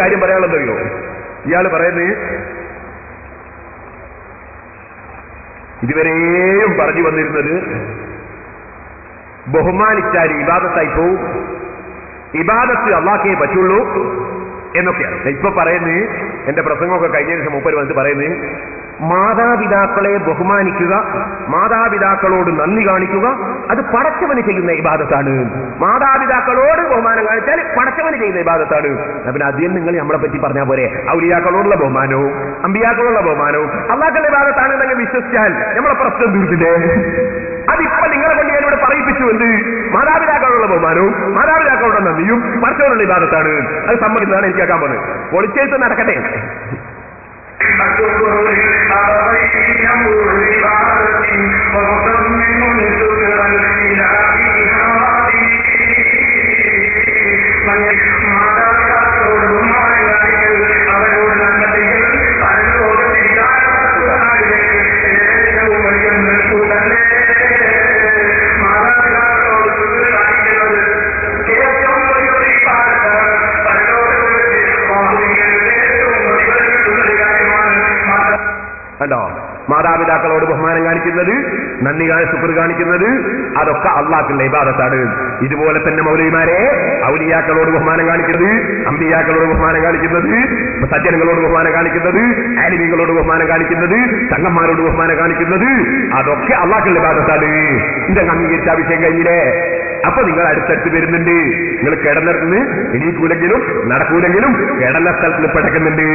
കാര്യം പറയാനുള്ളതറിയോ? ഇയാള് പറയുന്നത് ഇതുവരെയും പറഞ്ഞു വന്നിരുന്നത് ബഹുമാനിച്ചാൽ ഇബാദത്തായി പോവും, ഇബാദത്ത് അള്ളാഹ്ക്കേ പറ്റുള്ളൂ എന്നൊക്കെയാണ്. ഇപ്പൊ പറയുന്നത്, എന്റെ പ്രസംഗമൊക്കെ കഴിഞ്ഞ ദിവസം മൂപ്പര് വന്നിട്ട് പറയുന്നത്, മാതാപിതാക്കളെ ബഹുമാനിക്കുക, മാതാപിതാക്കളോട് നന്ദി കാണിക്കുക, അത് പടച്ചവന് ചെയ്യുന്ന ഇബാദത്താണ്. മാതാപിതാക്കളോട് ബഹുമാനം കാണിച്ചാൽ പടച്ചവന് ചെയ്യുന്ന ഇബാദത്താണ്. പിന്നെ അധികം നിങ്ങൾ നമ്മളെ പറ്റി പറഞ്ഞാൽ പോരെ, ഔലിയാക്കളോടുള്ള ബഹുമാനവും അമ്പിയാക്കളോടുള്ള ബഹുമാനവും അള്ളാഹുവിന്റെ ഇബാദത്താണ് എന്നങ്ങ് വിശ്വസിച്ചാൽ നമ്മളെ പ്രശ്നം തീർത്തില്ലേ? അതിപ്പോ നിങ്ങളെ കൊണ്ട് എന്നോട് പറയിപ്പിച്ചു എന്ത്? മാതാപിതാക്കളുള്ള ബഹുമാനവും മാതാപിതാക്കളുടെ നന്ദിയും പടച്ചവനുള്ള ഇബാദത്താണ്. അത് സമ്മതിക്കുന്നതാണ് എനിക്ക് കേൾക്കാൻ പോകുന്നത്. പൊളിച്ചെഴുത്ത് നടക്കട്ടെ. കണ്ടോ? മാതാപിതാക്കളോട് ബഹുമാനം കാണിക്കുന്നത്, നന്ദി ശുക്ർ കാണിക്കുന്നത്, അതൊക്കെ അള്ളാഹുവിന്റെ ഇബാദത്താണ്. ഇതുപോലെ തന്നെ മൗലവിമാരെ ഔലിയാക്കളോട് ബഹുമാനം കാണിക്കുന്നത്, അമ്പിയാക്കളോട് ബഹുമാനം കാണിക്കുന്നത്, സജ്ജനങ്ങളോട് ബഹുമാനം കാണിക്കുന്നത്, ആലിമീങ്ങളോട് ബഹുമാനം കാണിക്കുന്നത്, തങ്ങന്മാരോട് ബഹുമാനം കാണിക്കുന്നത്, അതൊക്കെ അള്ളാഹുവിന്റെ ഇബാദത്താണ്. ഇതൊക്കെ അംഗീകരിച്ച വിഷയം കഴിഞ്ഞില്ലേ? അപ്പൊ നിങ്ങൾ അടുത്തടുത്ത് വരുന്നുണ്ട്. നിങ്ങൾ കിടന്നിടത്തുനിന്ന് എണീക്കൂലെങ്കിലും നടക്കൂലെങ്കിലും കിടന്ന സ്ഥലത്ത് പിടക്കുന്നുണ്ട്.